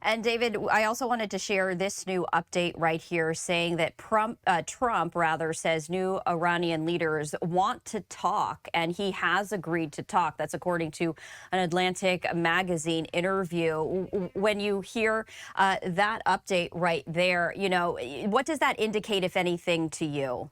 And David, I also wanted to share this new update right here saying that Trump rather says new Iranian leaders want to talk, and he has agreed to talk. That's according to an Atlantic magazine interview. When you hear that update right there, what does that indicate, if anything, to you?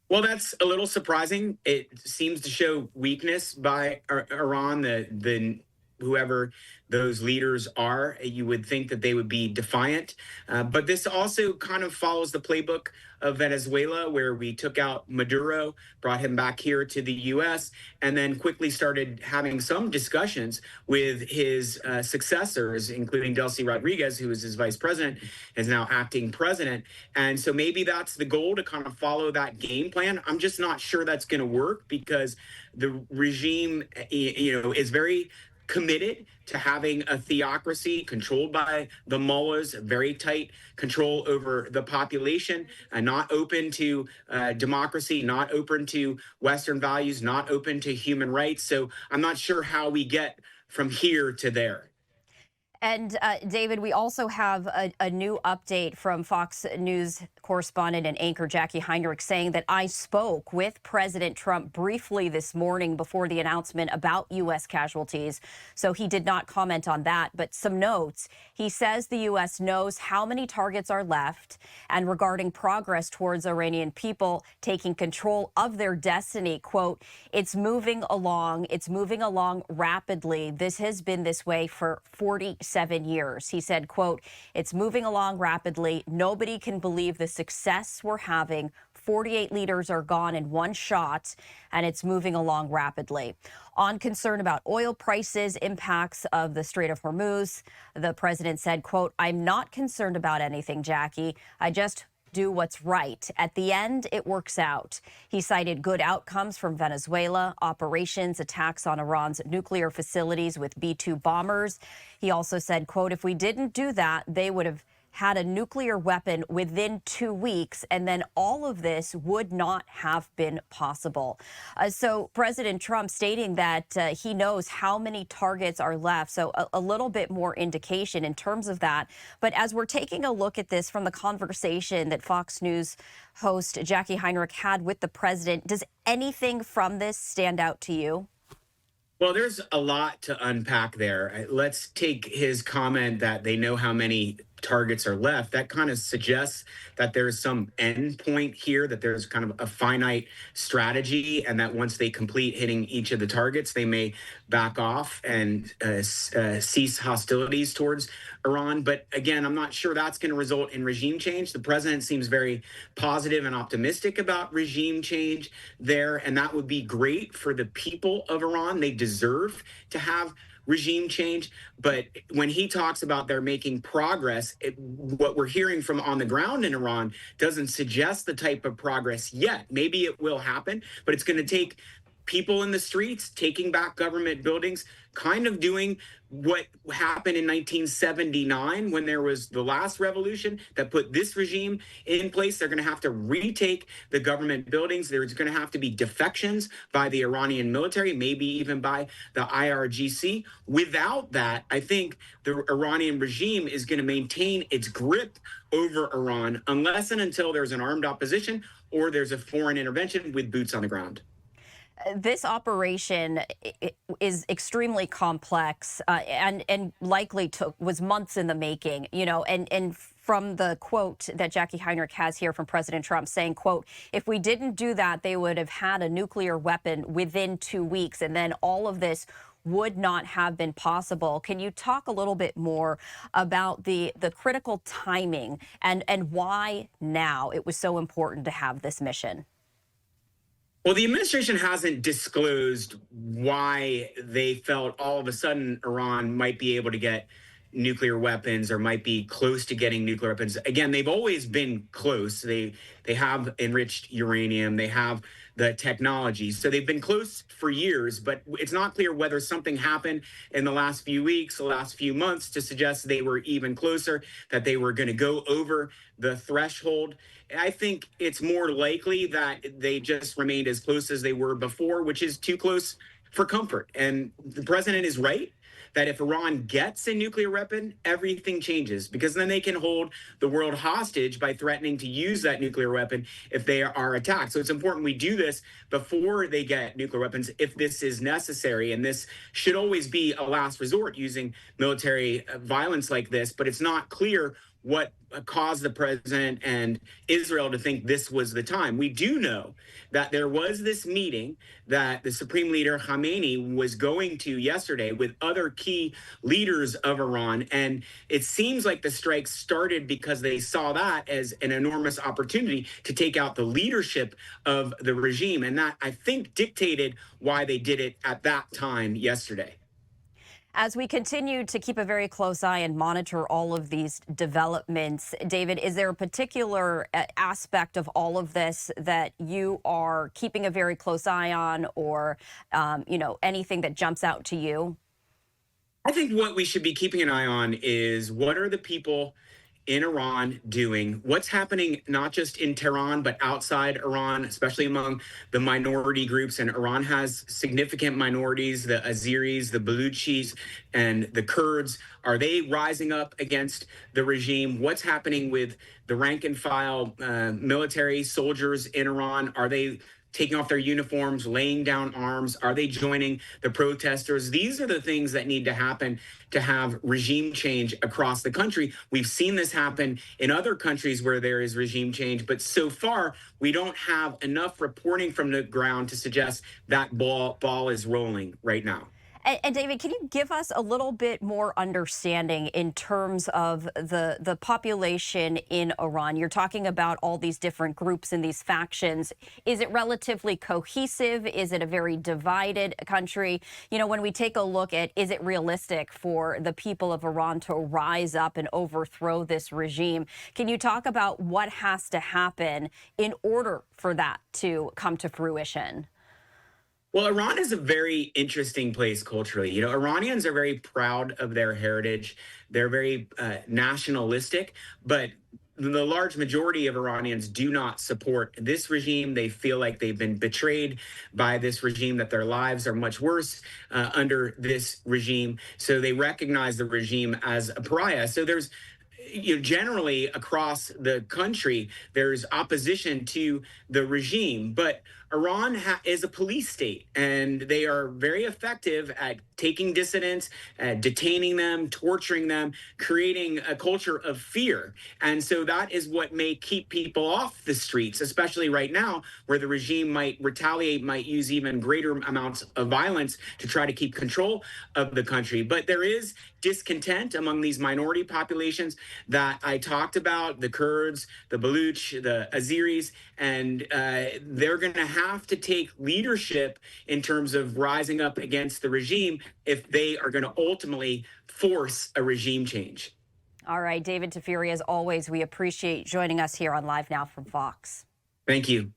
Well, that's a little surprising. It seems to show weakness by Iran, the whoever those leaders are. You would think that they would be defiant, but this also kind of follows the playbook of Venezuela, where we took out Maduro, brought him back here to the U.S., and then quickly started having some discussions with his successors, including Delcy Rodriguez, who is his vice president, is now acting president. And so maybe that's the goal, to kind of follow that game plan. I'm just not sure that's going to work, because the regime, is very committed to having a theocracy controlled by the mullahs, very tight control over the population, not open to democracy, not open to Western values, not open to human rights. So I'm not sure how we get from here to there. And David, we also have a new update from Fox News correspondent and anchor Jackie Heinrich saying that I spoke with President Trump briefly this morning before the announcement about U.S. casualties. So he did not comment on that, but some notes. He says the U.S. knows how many targets are left, and regarding progress towards Iranian people taking control of their destiny, quote, it's moving along rapidly. This has been this way for 47 years. He said, quote, it's moving along rapidly. Nobody can believe the success we're having. 48 leaders are gone in one shot, and it's moving along rapidly. On concern about oil prices, impacts of the Strait of Hormuz, the president said, quote, I'm not concerned about anything, Jackie. I just do what's right. At the end, it works out. He cited good outcomes from Venezuela, operations, attacks on Iran's nuclear facilities with B-2 bombers. He also said, quote, if we didn't do that, they would have had a nuclear weapon within 2 weeks, and then all of this would not have been possible. So President Trump stating that he knows how many targets are left. So a little bit more indication in terms of that. But as we're taking a look at this from the conversation that Fox News host Jackie Heinrich had with the president, does anything from this stand out to you? Well, there's a lot to unpack there. Let's take his comment that they know how many targets are left. That kind of suggests that there's some end point here, that there's kind of a finite strategy, and that once they complete hitting each of the targets, they may back off and cease hostilities towards Iran. But again, I'm not sure that's going to result in regime change. The president seems very positive and optimistic about regime change there, and that would be great for the people of Iran. They deserve to have regime change. But when he talks about they're making progress, what we're hearing from on the ground in Iran doesn't suggest the type of progress yet. Maybe it will happen, but it's going to take people in the streets taking back government buildings, kind of doing what happened in 1979 when there was the last revolution that put this regime in place. They're going to have to retake the government buildings. There's going to have to be defections by the Iranian military, maybe even by the IRGC. Without that, I think the Iranian regime is going to maintain its grip over Iran unless and until there's an armed opposition or there's a foreign intervention with boots on the ground. This operation is extremely complex and likely was months in the making, and from the quote that Jackie Heinrich has here from President Trump saying, quote, if we didn't do that, they would have had a nuclear weapon within 2 weeks, and then all of this would not have been possible. Can you talk a little bit more about the critical timing and why now it was so important to have this mission? Well, the administration hasn't disclosed why they felt all of a sudden Iran might be able to get nuclear weapons or might be close to getting nuclear weapons. Again, they've always been close. They have enriched uranium. They have the technology. So they've been close for years, but it's not clear whether something happened in the last few weeks, the last few months to suggest they were even closer, that they were going to go over the threshold. I think it's more likely that they just remained as close as they were before, which is too close for comfort. And the president is right that if Iran gets a nuclear weapon, everything changes because then they can hold the world hostage by threatening to use that nuclear weapon if they are attacked. So it's important we do this before they get nuclear weapons if this is necessary. And this should always be a last resort using military violence like this, but it's not clear what caused the president and Israel to think this was the time. We do know that there was this meeting that the Supreme Leader Khamenei was going to yesterday with other key leaders of Iran. And it seems like the strikes started because they saw that as an enormous opportunity to take out the leadership of the regime. And that, I think, dictated why they did it at that time yesterday. As we continue to keep a very close eye and monitor all of these developments, David, is there a particular aspect of all of this that you are keeping a very close eye on, or anything that jumps out to you? I think what we should be keeping an eye on is what are the people in Iran doing? What's happening not just in Tehran, but outside Iran, especially among the minority groups? And Iran has significant minorities, the Azeris, the Baluchis, and the Kurds. Are they rising up against the regime? What's happening with the rank and file military soldiers in Iran? Are they taking off their uniforms, laying down arms? Are they joining the protesters? These are the things that need to happen to have regime change across the country. We've seen this happen in other countries where there is regime change, but so far we don't have enough reporting from the ground to suggest that ball is rolling right now. And David, can you give us a little bit more understanding in terms of the population in Iran? You're talking about all these different groups and these factions. Is it relatively cohesive? Is it a very divided country? When we take a look at, is it realistic for the people of Iran to rise up and overthrow this regime? Can you talk about what has to happen in order for that to come to fruition? Well, Iran is a very interesting place culturally. Iranians are very proud of their heritage. They're very nationalistic, but the large majority of Iranians do not support this regime. They feel like they've been betrayed by this regime, that their lives are much worse under this regime. So they recognize the regime as a pariah. So there's generally across the country, there's opposition to the regime, but Iran is a police state, and they are very effective at taking dissidents, detaining them, torturing them, creating a culture of fear. And so that is what may keep people off the streets, especially right now, where the regime might retaliate, might use even greater amounts of violence to try to keep control of the country. But there is discontent among these minority populations that I talked about, the Kurds, the Baluch, the Azeris, and they're going to have to take leadership in terms of rising up against the regime if they are going to ultimately force a regime change. All right, David Tafiri, as always, we appreciate joining us here on Live Now from Fox. Thank you.